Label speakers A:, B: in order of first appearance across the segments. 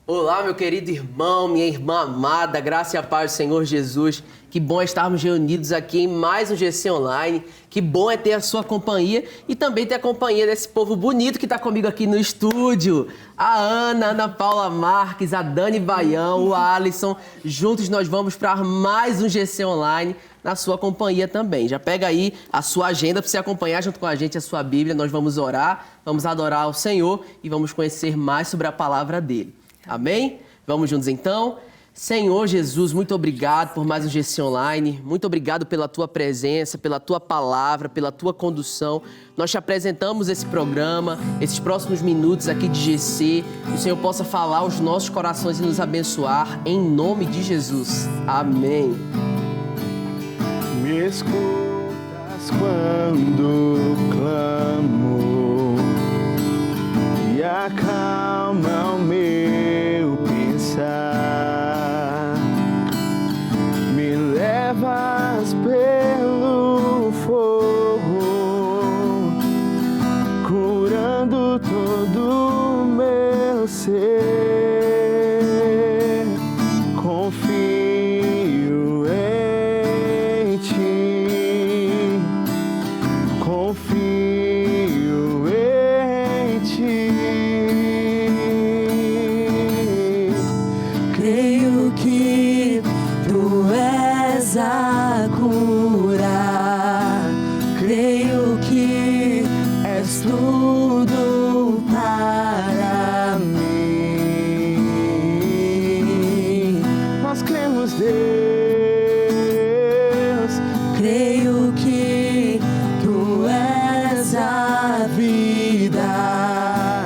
A: Olá, meu querido irmão, minha irmã amada, graça e a paz do Senhor Jesus. Que bom é estarmos reunidos aqui em mais um GC Online. Que bom é ter a sua companhia e também ter a companhia desse povo bonito que está comigo aqui no estúdio. A Ana Paula Marques, a Dani Baião, o Alisson. Juntos nós vamos para mais um GC Online na sua companhia também. Já pega aí a sua agenda para você acompanhar junto com a gente a sua Bíblia. Nós vamos orar, vamos adorar ao Senhor e vamos conhecer mais sobre a palavra dele. Amém? Vamos juntos então? Senhor Jesus, muito obrigado por mais um GC Online. Muito obrigado pela tua presença, pela tua palavra, pela tua condução. Nós te apresentamos esse programa, esses próximos minutos aqui de GC. Que o Senhor possa falar aos nossos corações e nos abençoar em nome de Jesus. Amém.
B: Me escutas quando clamo e acalma o meu pensar. Me levas pelo fogo, curando todo o meu ser. Confio em ti, confio em ti.
C: Creio que tu és a cura, creio que és tudo para mim.
B: Nós cremos, Deus,
C: Creio que tu és a vida,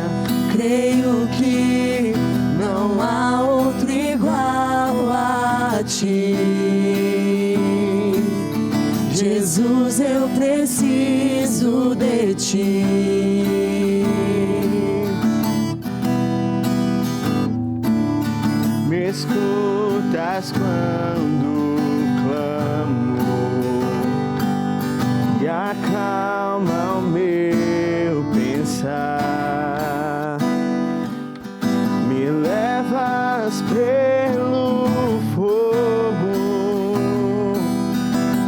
C: creio que não há outro igual a ti. Jesus, eu preciso de ti.
B: me escutas quando clamo e acalma o meu pensar. Me levas pelo fogo,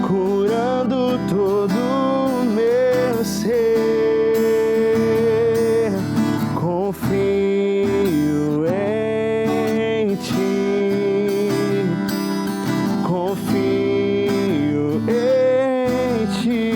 B: curando todo o meu ser. Confio em ti, confio em ti.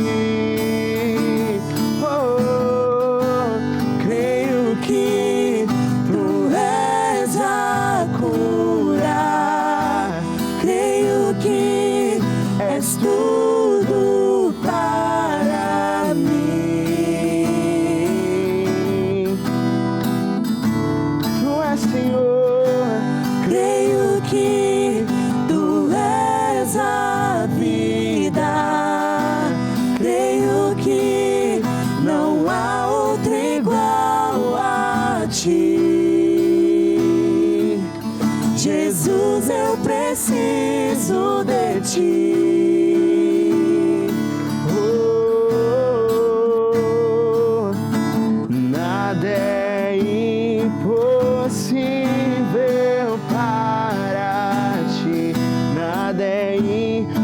B: Oh,
C: Creio que tu és a cura, creio que és tudo para mim.
B: tu és Senhor.
C: Creio que tu és a vida, creio que não há outro igual a ti. Jesus, eu preciso de ti.
B: Oh, nada é impossível para ti, nada é impossível,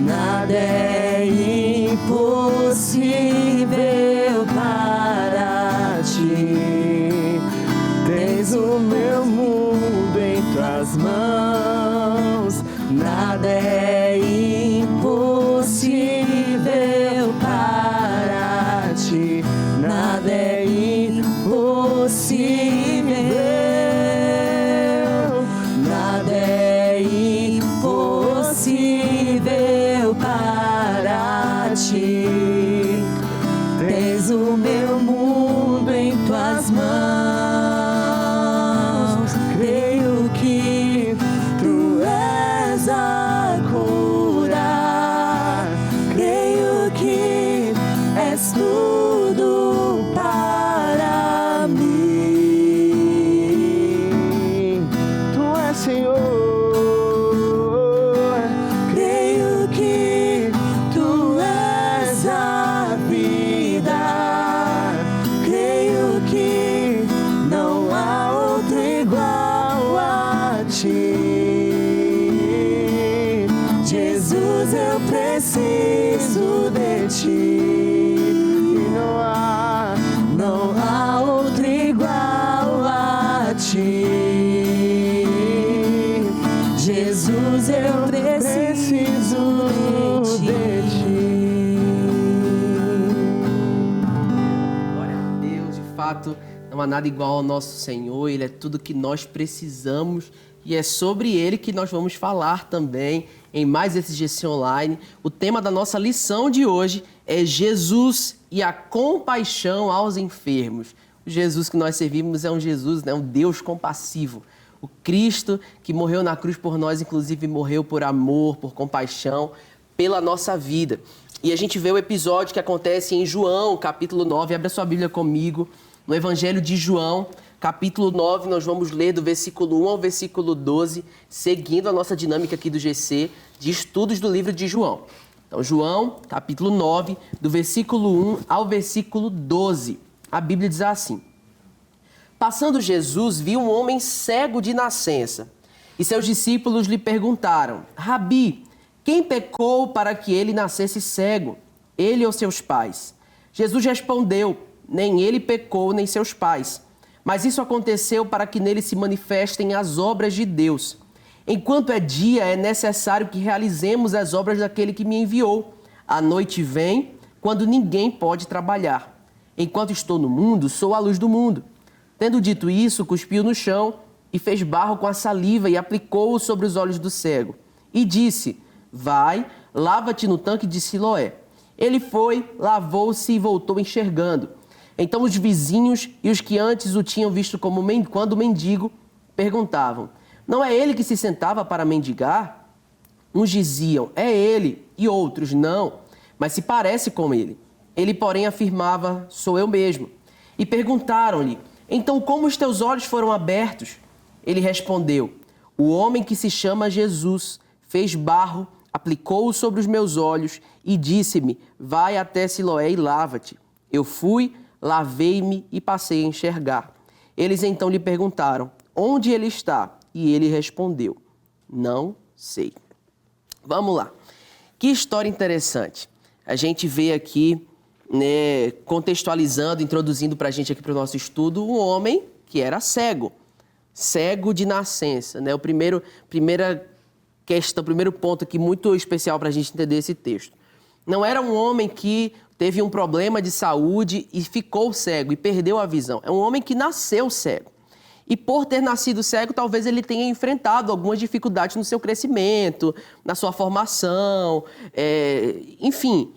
C: Nada é impossível para ti.
B: tens o meu mundo em tuas mãos,
C: Nada é impossível para ti. Nada é impossível. Nada é impossível para ti. Tens o meu mundo em tuas mãos. Creio que tu és a cura. Jesus, eu preciso de ti.
B: E
C: Não há outro igual a ti. Jesus, eu preciso de ti.
A: Glória a Deus, de fato, não há nada igual ao nosso Senhor, Ele é tudo que nós precisamos e é sobre Ele que nós vamos falar também em mais esse GC Online. O tema da nossa lição de hoje é Jesus e a compaixão aos enfermos. O Jesus que nós servimos é um Jesus, um Deus compassivo. O Cristo que morreu na cruz por nós, inclusive morreu por amor, por compaixão, pela nossa vida. E a gente vê o episódio que acontece em João, capítulo 9. Abre a sua Bíblia comigo. No Evangelho de João, capítulo 9, nós vamos ler do versículo 1 ao versículo 12, seguindo a nossa dinâmica aqui do GC, de estudos do livro de João. Então, João, capítulo 9, do versículo 1 ao versículo 12. A Bíblia diz assim: Passando Jesus, viu um homem cego de nascença, e seus discípulos lhe perguntaram: Rabi, quem pecou para que ele nascesse cego, ele ou seus pais? Jesus respondeu: Nem ele pecou, nem seus pais. Mas isso aconteceu para que nele se manifestem as obras de Deus. Enquanto é dia, é necessário que realizemos as obras daquele que me enviou. A noite vem, quando ninguém pode trabalhar. Enquanto estou no mundo, sou a luz do mundo. Tendo dito isso, cuspiu no chão e fez barro com a saliva e aplicou-o sobre os olhos do cego. E disse: Vai, lava-te no tanque de Siloé. Ele foi, lavou-se e voltou enxergando. Então os vizinhos e os que antes o tinham visto quando mendigo perguntavam: Não é ele que se sentava para mendigar? Uns diziam: É ele, e outros: Não, mas se parece com ele. Ele, porém, afirmava: Sou eu mesmo. E perguntaram-lhe: Então como os teus olhos foram abertos? Ele respondeu: O homem que se chama Jesus fez barro, aplicou-o sobre os meus olhos e disse-me: Vai até Siloé e lava-te. Eu fui, lavei-me e passei a enxergar. Eles então lhe perguntaram: Onde ele está? E ele respondeu: Não sei. Vamos lá. Que história interessante. A gente vê aqui, contextualizando, introduzindo para a gente aqui para o nosso estudo, um homem que era cego. Cego de nascença. O primeiro ponto aqui muito especial para a gente entender esse texto. Não era um homem que teve um problema de saúde e ficou cego e perdeu a visão. É um homem que nasceu cego. E por ter nascido cego, talvez ele tenha enfrentado algumas dificuldades no seu crescimento, na sua formação, enfim.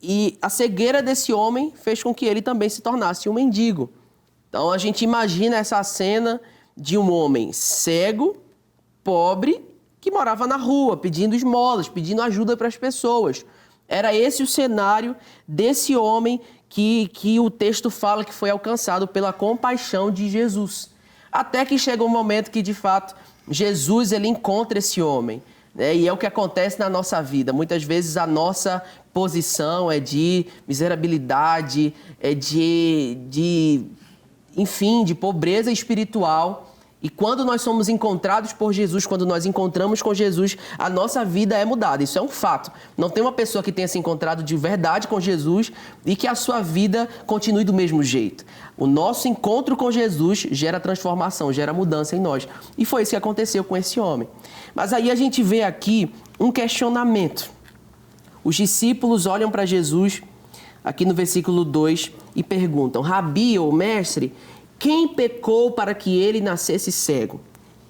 A: E a cegueira desse homem fez com que ele também se tornasse um mendigo. Então a gente imagina essa cena de um homem cego, pobre, que morava na rua, pedindo esmolas, pedindo ajuda para as pessoas. Era esse o cenário desse homem que o texto fala que foi alcançado pela compaixão de Jesus. Até que chega um momento que, de fato, Jesus ele encontra esse homem. E é o que acontece na nossa vida. Muitas vezes a nossa posição é de miserabilidade, é de pobreza espiritual. E quando nós somos encontrados por Jesus, quando nós encontramos com Jesus, a nossa vida é mudada. Isso é um fato. Não tem uma pessoa que tenha se encontrado de verdade com Jesus e que a sua vida continue do mesmo jeito. O nosso encontro com Jesus gera transformação, gera mudança em nós. E foi isso que aconteceu com esse homem. Mas aí a gente vê aqui um questionamento. Os discípulos olham para Jesus, aqui no versículo 2, e perguntam: Rabi, ou mestre, quem pecou para que ele nascesse cego?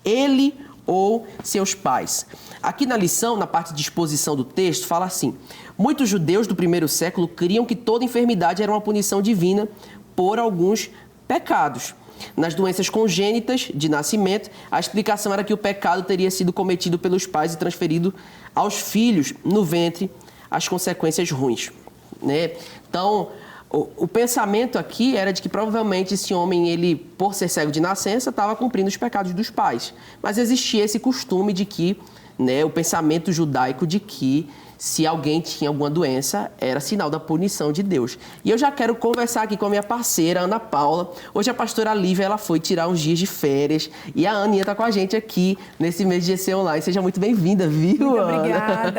A: Ele ou seus pais? Aqui na lição, na parte de exposição do texto, fala assim: muitos judeus do primeiro século criam que toda enfermidade era uma punição divina por alguns pecados. Nas doenças congênitas de nascimento, a explicação era que o pecado teria sido cometido pelos pais e transferido aos filhos no ventre as consequências ruins. Então, o pensamento aqui era de que provavelmente esse homem, ele, por ser cego de nascença, estava cumprindo os pecados dos pais. Mas existia esse costume de que, o pensamento judaico de que se alguém tinha alguma doença, era sinal da punição de Deus. E eu já quero conversar aqui com a minha parceira, Ana Paula. Hoje a pastora Lívia, ela foi tirar uns dias de férias e a Aninha está com a gente aqui nesse mês de GC Online. Seja muito bem-vinda, viu,
C: muito
A: Ana?
C: Obrigada.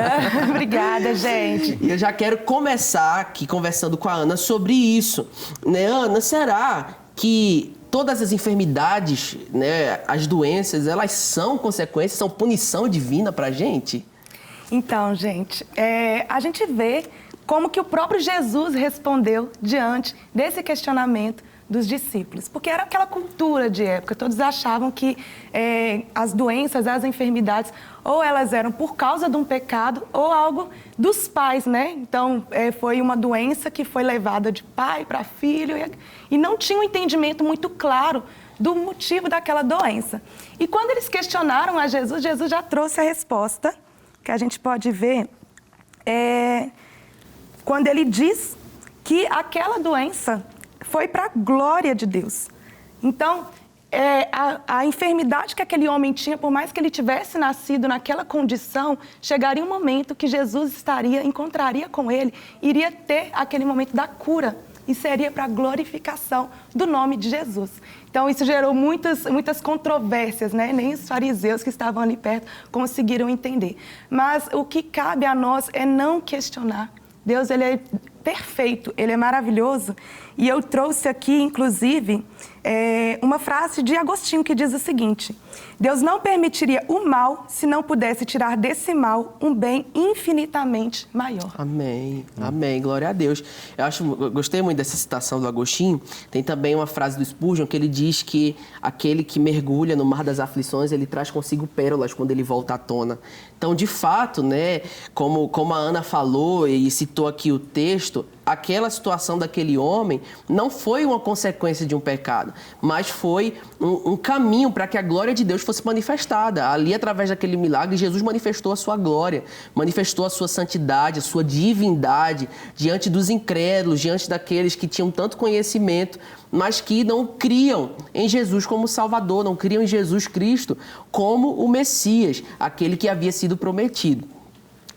C: Obrigada, gente.
A: E eu já quero começar aqui conversando com a Ana sobre isso. Né, Ana, será que todas as enfermidades, né, as doenças, elas são consequências, são punição divina para a gente?
C: Então, gente, a gente vê como que o próprio Jesus respondeu diante desse questionamento dos discípulos. Porque era aquela cultura de época, todos achavam que as doenças, as enfermidades, ou elas eram por causa de um pecado ou algo dos pais, né? Então, foi uma doença que foi levada de pai para filho e não tinha um entendimento muito claro do motivo daquela doença. E quando eles questionaram a Jesus, Jesus já trouxe a resposta, que a gente pode ver, quando ele diz que aquela doença foi para a glória de Deus. Então, a enfermidade que aquele homem tinha, por mais que ele tivesse nascido naquela condição, chegaria um momento que Jesus encontraria com ele, iria ter aquele momento da cura, e seria para a glorificação do nome de Jesus. Então, isso gerou muitas controvérsias, né? Nem os fariseus que estavam ali perto conseguiram entender. Mas o que cabe a nós é não questionar. Deus, ele é perfeito, ele é maravilhoso. E eu trouxe aqui, inclusive, uma frase de Agostinho que diz o seguinte: Deus não permitiria o mal se não pudesse tirar desse mal um bem infinitamente maior.
A: Amém, amém, glória a Deus. Eu gostei muito dessa citação do Agostinho. Tem também uma frase do Spurgeon que ele diz que aquele que mergulha no mar das aflições, ele traz consigo pérolas quando ele volta à tona. Então, de fato, né, como a Ana falou e citou aqui o texto, aquela situação daquele homem não foi uma consequência de um pecado, mas foi um caminho para que a glória de Deus fosse manifestada. Ali, através daquele milagre, Jesus manifestou a sua glória, manifestou a sua santidade, a sua divindade diante dos incrédulos, diante daqueles que tinham tanto conhecimento, mas que não criam em Jesus como Salvador, não criam em Jesus Cristo como o Messias, aquele que havia sido prometido.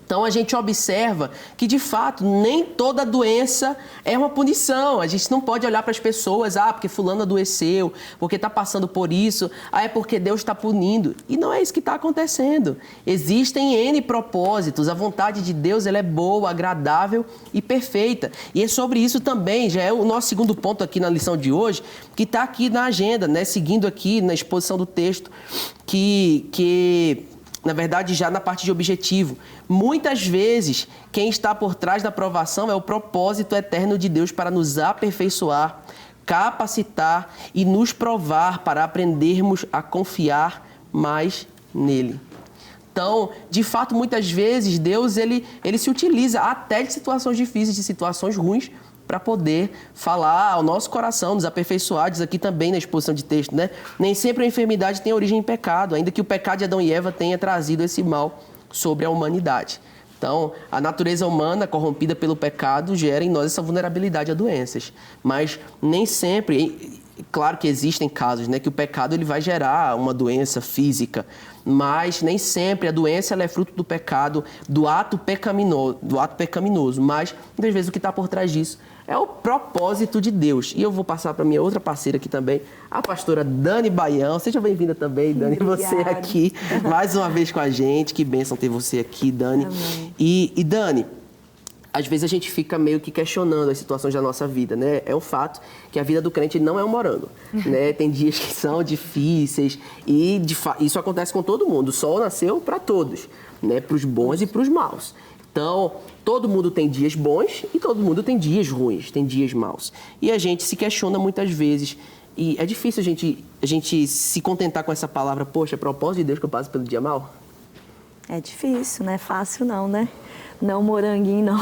A: Então, a gente observa que, de fato, nem toda doença é uma punição. A gente não pode olhar para as pessoas, porque fulano adoeceu, porque está passando por isso, é porque Deus está punindo. E não é isso que está acontecendo. Existem N propósitos. A vontade de Deus, ela é boa, agradável e perfeita. E é sobre isso também, já é o nosso segundo ponto aqui na lição de hoje, que está aqui na agenda, né? Seguindo aqui na exposição do texto, que na verdade, já na parte de objetivo. Muitas vezes, quem está por trás da provação é o propósito eterno de Deus para nos aperfeiçoar, capacitar e nos provar para aprendermos a confiar mais nele. Então, de fato, muitas vezes, Deus ele se utiliza até de situações difíceis, de situações ruins, para poder falar ao nosso coração, nos aperfeiçoar. Diz aqui também na exposição de texto, né? Nem sempre a enfermidade tem origem em pecado, ainda que o pecado de Adão e Eva tenha trazido esse mal sobre a humanidade. Então, a natureza humana, corrompida pelo pecado, gera em nós essa vulnerabilidade a doenças. Mas nem sempre, claro que existem casos, né, que o pecado ele vai gerar uma doença física, mas nem sempre a doença ela é fruto do pecado, do ato pecaminoso. Mas, muitas vezes, o que está por trás disso é o propósito de Deus. E eu vou passar para minha outra parceira aqui também, a pastora Dani Baião. Seja bem-vinda também, Dani, você aqui, mais uma vez com a gente. Que bênção ter você aqui, Dani.
C: Amém.
A: E Dani, às vezes a gente fica meio que questionando as situações da nossa vida, né? É um fato que a vida do crente não é um morango, né? Tem dias que são difíceis e isso acontece com todo mundo. O sol nasceu para todos, né? Para os bons e para os maus. Então, todo mundo tem dias bons e todo mundo tem dias ruins, tem dias maus. E a gente se questiona muitas vezes. E é difícil a gente se contentar com essa palavra, poxa, é propósito de Deus que eu passo pelo dia mal?
D: É difícil, não é fácil não, né? Não moranguinho, não.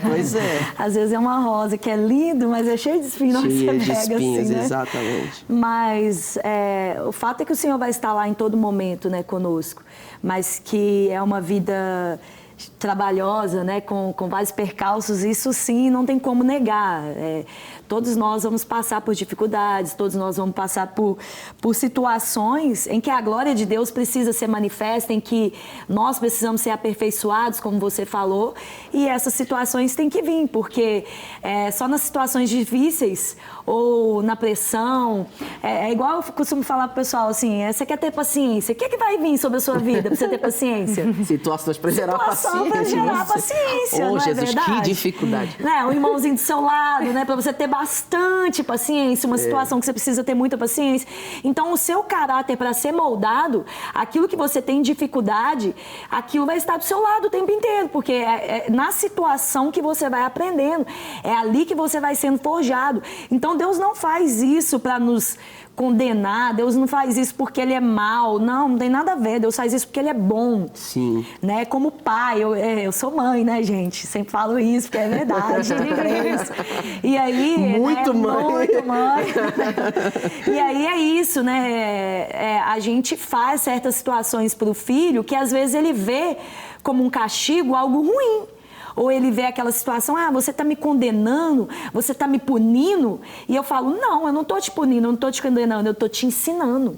A: Pois é.
D: Às vezes é uma rosa que é lindo, mas é cheio de espinhos.
A: Cheio de
D: pega,
A: espinhos,
D: assim, né?
A: Exatamente.
D: Mas o fato é que o Senhor vai estar lá em todo momento, né, conosco. Mas que é uma vida trabalhosa, né, com vários percalços, isso sim não tem como negar. Todos nós vamos passar por dificuldades, todos nós vamos passar por situações em que a glória de Deus precisa ser manifesta, em que nós precisamos ser aperfeiçoados, como você falou, e essas situações têm que vir, porque só nas situações difíceis ou na pressão, é igual eu costumo falar pro pessoal assim, você quer ter paciência, o que é que vai vir sobre a sua vida para você ter paciência?
A: Situações para gerar paciência.
D: Para gerar paciência,
A: Oh,
D: não é
A: Jesus,
D: verdade?
A: que dificuldade.
D: Né? Um irmãozinho do seu lado, né? Para você ter bastante paciência, uma situação que você precisa ter muita paciência. Então, o seu caráter, para ser moldado, aquilo que você tem dificuldade, aquilo vai estar do seu lado o tempo inteiro, porque é na situação que você vai aprendendo, é ali que você vai sendo forjado. Então, Deus não faz isso para nos condenar, Deus não faz isso porque Ele é mau, não tem nada a ver, Deus faz isso porque Ele é bom.
A: Sim.
D: Né? Como pai, eu sou mãe, né, gente? Sempre falo isso, porque é verdade, E aí...
A: Muito mãe.
D: Muito mãe. E aí é isso, né? A gente faz certas situações para o filho que às vezes ele vê como um castigo algo ruim. Ou ele vê aquela situação, você está me condenando, você está me punindo. E eu falo, não, eu não estou te punindo, eu não estou te condenando, eu estou te ensinando.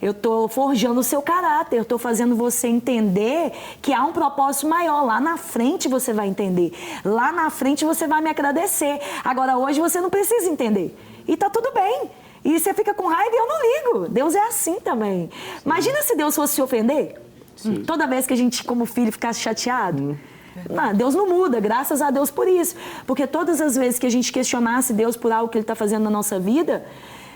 D: Eu estou forjando o seu caráter, eu estou fazendo você entender que há um propósito maior. Lá na frente você vai entender. Lá na frente você vai me agradecer. Agora, hoje você não precisa entender. E está tudo bem. E você fica com raiva e eu não ligo. Deus é assim também. Imagina se Deus fosse se ofender. Sim. Toda vez que a gente, como filho, ficasse chateado. Não, Deus não muda, graças a Deus por isso. Porque todas as vezes que a gente questionasse Deus por algo que Ele está fazendo na nossa vida,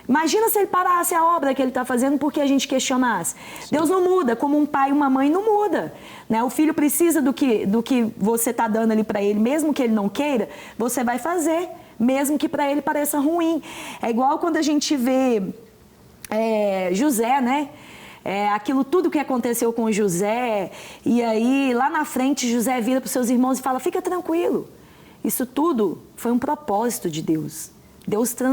D: imagina se Ele parasse a obra que Ele está fazendo porque a gente questionasse. Sim. Deus não muda, como um pai e uma mãe não muda. Né? O filho precisa do que você está dando ali para ele, mesmo que ele não queira, você vai fazer, mesmo que para ele pareça ruim. É igual quando a gente vê José, né? Aquilo tudo que aconteceu com José, e aí lá na frente José vira para os seus irmãos e fala, fica tranquilo, isso tudo foi um propósito de Deus.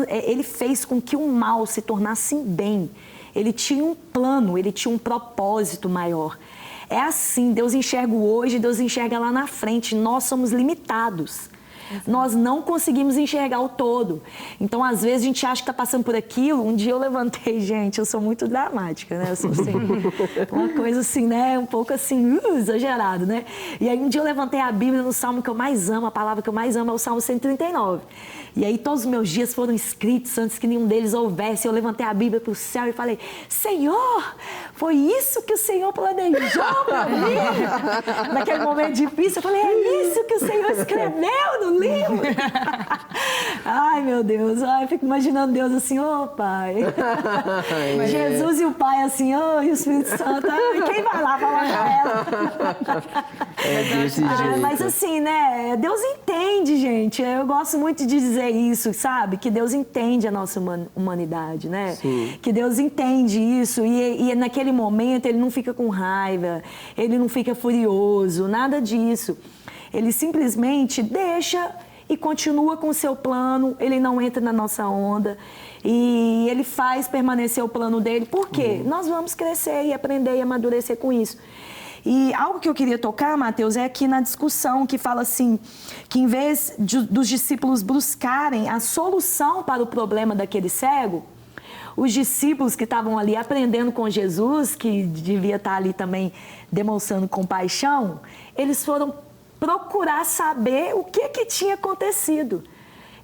D: Ele fez com que o mal se tornasse bem, ele tinha um plano, ele tinha um propósito maior. É assim, Deus enxerga o hoje, Deus enxerga lá na frente, nós somos limitados. Nós não conseguimos enxergar o todo. Então, às vezes, a gente acha que está passando por aquilo. Um dia eu levantei, gente, eu sou muito dramática, né? Eu sou assim, uma coisa assim, né? Um pouco assim, exagerado, né? E aí, um dia eu levantei a Bíblia no salmo que eu mais amo, a palavra que eu mais amo é o Salmo 139. E aí, todos os meus dias foram escritos antes que nenhum deles houvesse. Eu levantei a Bíblia para o céu e falei, Senhor, foi isso que o Senhor planejou para mim? Naquele momento difícil, eu falei, é isso que o Senhor escreveu no livro. Ai, meu Deus. Ai, eu fico imaginando Deus assim, Pai. Jesus e o Pai assim, e o Espírito Santo. Quem vai lá falar com ela? Mas assim, né? Deus entende, gente. Eu gosto muito de dizer isso, sabe? Que Deus entende a nossa humanidade, né? Sim. Que Deus entende isso. E naquele momento ele não fica com raiva, ele não fica furioso, nada disso. Ele simplesmente deixa e continua com o seu plano, ele não entra na nossa onda e ele faz permanecer o plano dele. Por quê? Nós vamos crescer e aprender e amadurecer com isso. E algo que eu queria tocar, Mateus, é aqui na discussão que fala assim, que em vez dos discípulos buscarem a solução para o problema daquele cego, os discípulos que estavam ali aprendendo com Jesus, que devia estar ali também demonstrando compaixão, eles foram procurar saber o que tinha acontecido.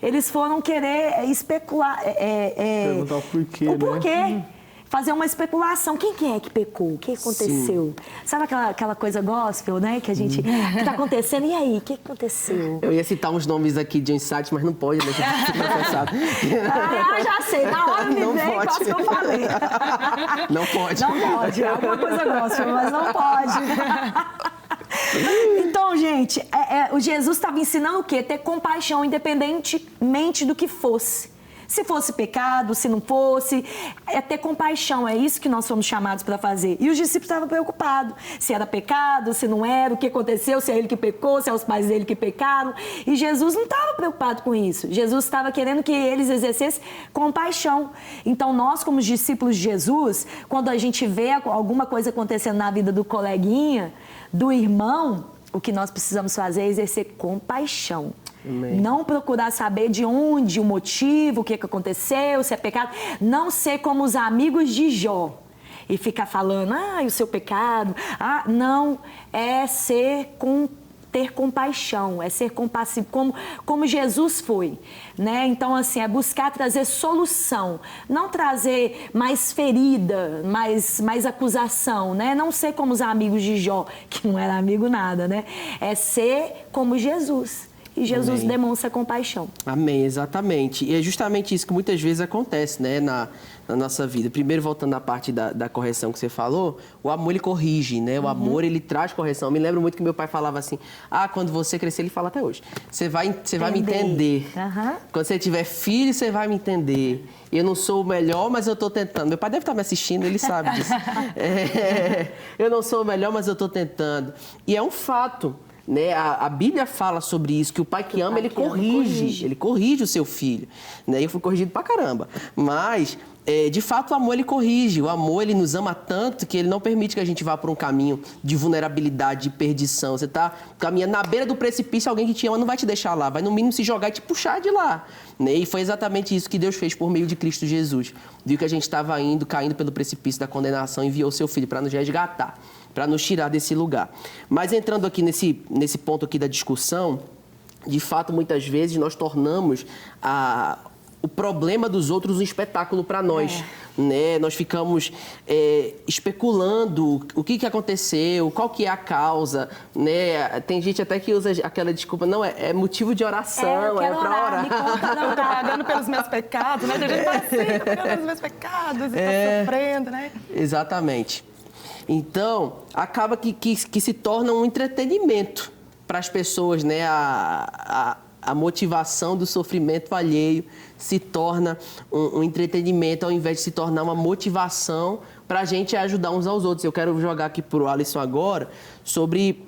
D: Eles foram querer especular.
B: Perguntar o porquê,
D: o porquê.
B: Né?
D: Fazer uma especulação. Quem que é que pecou? O que aconteceu? Sim. Sabe aquela coisa gospel, né? Que a gente... O que está acontecendo? E aí? O que aconteceu?
A: Eu ia citar uns nomes aqui de insights, mas não pode, né?
D: Já sei. Na hora me veio, quase que eu falei.
A: Não pode.
D: Não pode. É alguma coisa gospel, mas não pode. Então, gente, o Jesus estava ensinando o quê? Ter compaixão independentemente do que fosse. Se fosse pecado, se não fosse, é ter compaixão, é isso que nós fomos chamados para fazer. E os discípulos estavam preocupados, se era pecado, se não era, o que aconteceu, se é ele que pecou, se é os pais dele que pecaram. E Jesus não estava preocupado com isso. Jesus estava querendo que eles exercessem compaixão. Então, nós, como discípulos de Jesus, quando a gente vê alguma coisa acontecendo na vida do coleguinha, do irmão, o que nós precisamos fazer é exercer compaixão.
A: Amém.
D: Não procurar saber de onde, o motivo, o que aconteceu, se é pecado. Não ser como os amigos de Jó e ficar falando, o seu pecado. Não, é ter compaixão, é ser compassivo, como Jesus foi, né? Então, assim, é buscar trazer solução, não trazer mais ferida, mais acusação, né? Não ser como os amigos de Jó, que não era amigo nada, né? É ser como Jesus. E Jesus
A: Amém.
D: demonstra compaixão.
A: Amém, exatamente. E é justamente isso que muitas vezes acontece, né, na nossa vida. Primeiro, voltando à parte da correção que você falou, o amor, ele corrige, né? O amor, ele traz correção. Eu me lembro muito que meu pai falava assim, quando você crescer, ele fala até hoje, você vai me entender.
D: Uhum.
A: Quando você tiver filho, você vai me entender. Eu não sou o melhor, mas eu estou tentando. Meu pai deve estar me assistindo, ele sabe disso. Eu não sou o melhor, mas eu estou tentando. E é um fato. Né? A Bíblia fala sobre isso, que o pai que ama, ele corrige o seu filho. Né? Eu fui corrigido pra caramba. Mas, de fato, o amor, ele corrige. O amor, ele nos ama tanto que ele não permite que a gente vá por um caminho de vulnerabilidade, de perdição. Você tá caminhando na beira do precipício, alguém que te ama não vai te deixar lá, vai no mínimo se jogar e te puxar de lá. Né? E foi exatamente isso que Deus fez por meio de Cristo Jesus. Viu que a gente estava caindo pelo precipício da condenação, enviou o seu filho para nos resgatar, para nos tirar desse lugar. Mas entrando aqui nesse ponto aqui da discussão, de fato, muitas vezes nós tornamos o problema dos outros um espetáculo para nós. Né? Nós ficamos especulando o que aconteceu, qual que é a causa. Né? Tem gente até que usa aquela desculpa, não, é motivo de oração, é para orar.
C: Me conta, não, tá pagando pelos meus pecados, né? A gente tá assim, pagando pelos meus pecados, e tá sofrendo, né?
A: Exatamente. Então, acaba que se torna um entretenimento para as pessoas, né? A motivação do sofrimento alheio se torna um entretenimento ao invés de se tornar uma motivação para a gente ajudar uns aos outros. Eu quero jogar aqui para o Alisson agora sobre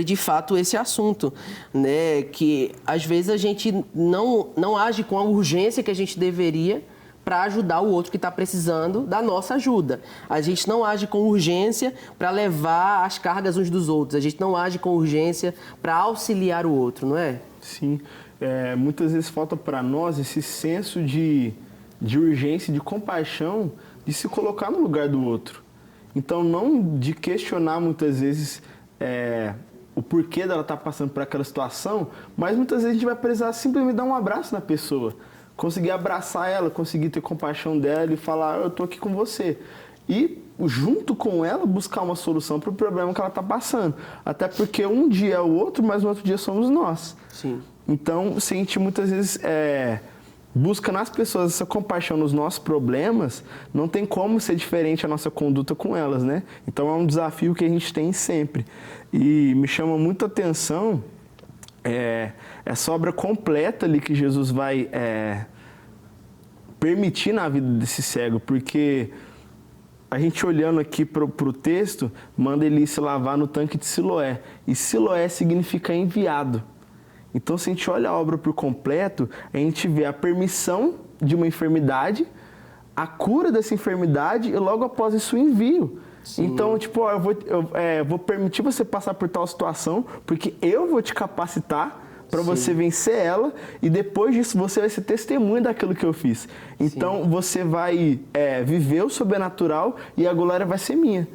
A: de fato esse assunto, né? Que às vezes a gente não age com a urgência que a gente deveria para ajudar o outro que está precisando da nossa ajuda. A gente não age com urgência para levar as cargas uns dos outros. A gente não age com urgência para auxiliar o outro, não é?
B: Sim. Muitas vezes falta para nós esse senso de urgência, de compaixão, de se colocar no lugar do outro. Então, não de questionar muitas vezes o porquê dela estar passando por aquela situação, mas muitas vezes a gente vai precisar simplesmente dar um abraço na pessoa. Conseguir abraçar ela, conseguir ter compaixão dela e falar, eu estou aqui com você. E, junto com ela, buscar uma solução para o problema que ela está passando. Até porque um dia é o outro, mas no outro dia somos nós.
A: Sim.
B: Então, se a gente muitas vezes busca nas pessoas essa compaixão nos nossos problemas, não tem como ser diferente a nossa conduta com elas, né? Então, é um desafio que a gente tem sempre. E me chama muita atenção essa obra completa ali que Jesus vai permitir na vida desse cego, porque a gente olhando aqui para o texto, manda ele se lavar no tanque de Siloé, e Siloé significa enviado. Então, se a gente olha a obra por completo, a gente vê a permissão de uma enfermidade, a cura dessa enfermidade e logo após isso o envio. Sim. Então, tipo, eu vou permitir você passar por tal situação, porque eu vou te capacitar para você vencer ela, e depois disso você vai ser testemunha daquilo que eu fiz. Então, você vai viver o sobrenatural e a glória vai ser minha.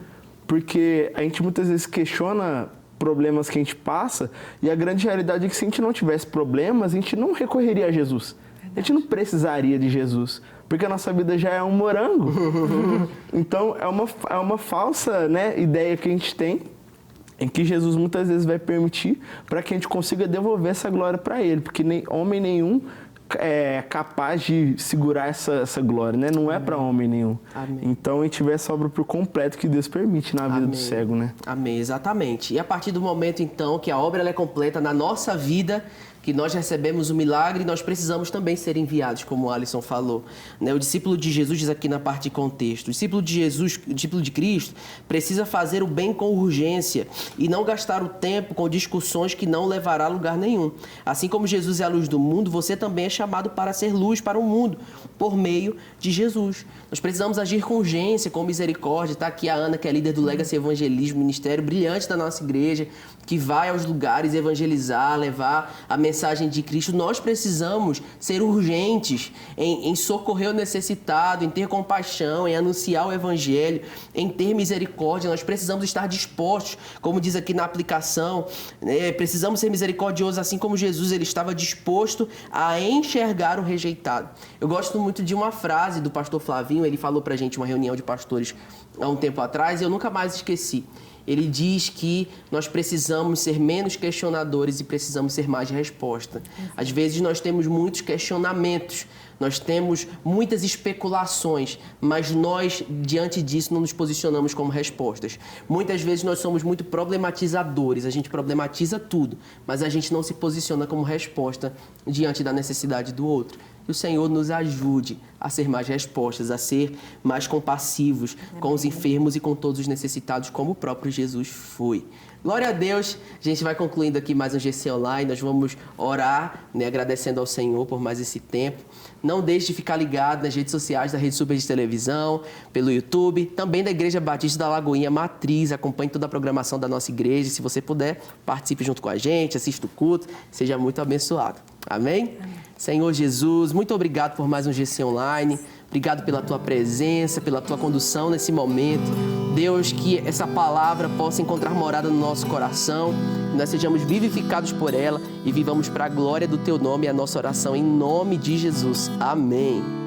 B: Porque a gente muitas vezes questiona problemas que a gente passa, e a grande realidade é que se a gente não tivesse problemas, a gente não recorreria a Jesus. A gente não precisaria de Jesus, porque a nossa vida já é um morango. Então, é uma falsa, né, ideia que a gente tem, em que Jesus muitas vezes vai permitir para que a gente consiga devolver essa glória para Ele, porque homem nenhum é capaz de segurar essa glória, né? Não é para homem nenhum.
A: Amém.
B: Então, a gente vê essa obra por completo que Deus permite na vida do cego, né?
A: Amém, exatamente. E a partir do momento, então, que a obra ela é completa na nossa vida, que nós recebemos o milagre e nós precisamos também ser enviados, como o Alisson falou. O discípulo de Jesus diz aqui na parte de contexto, o discípulo de Jesus, o discípulo de Cristo, precisa fazer o bem com urgência e não gastar o tempo com discussões que não levará a lugar nenhum. Assim como Jesus é a luz do mundo, você também é chamado para ser luz para o mundo, por meio de Jesus. Nós precisamos agir com urgência, com misericórdia. Está aqui a Ana, que é líder do Legacy Evangelismo, ministério brilhante da nossa igreja, que vai aos lugares evangelizar, levar a mensagem de Cristo. Nós precisamos ser urgentes em socorrer o necessitado, em ter compaixão, em anunciar o evangelho, em ter misericórdia. Nós precisamos estar dispostos, como diz aqui na aplicação, precisamos ser misericordiosos, assim como Jesus ele estava disposto a enxergar o rejeitado. Eu gosto muito de uma frase do pastor Flavinho, ele falou pra gente uma reunião de pastores há um tempo atrás e eu nunca mais esqueci. Ele diz que nós precisamos ser menos questionadores e precisamos ser mais de resposta. Às vezes nós temos muitos questionamentos, nós temos muitas especulações, mas nós, diante disso, não nos posicionamos como respostas. Muitas vezes nós somos muito problematizadores, a gente problematiza tudo, mas a gente não se posiciona como resposta diante da necessidade do outro. Que o Senhor nos ajude a ser mais respostas, a ser mais compassivos com os enfermos e com todos os necessitados, como o próprio Jesus foi. Glória a Deus. A gente vai concluindo aqui mais um GC Online. Nós vamos orar, agradecendo ao Senhor por mais esse tempo. Não deixe de ficar ligado nas redes sociais da Rede Super de Televisão, pelo YouTube, também da Igreja Batista da Lagoinha Matriz. Acompanhe toda a programação da nossa igreja. Se você puder, participe junto com a gente, assista o culto. Seja muito abençoado. Amém? Amém. Senhor Jesus, muito obrigado por mais um GC Online. Obrigado pela tua presença, pela tua condução nesse momento. Deus, que essa palavra possa encontrar morada no nosso coração, que nós sejamos vivificados por ela e vivamos para a glória do teu nome e a nossa oração em nome de Jesus. Amém.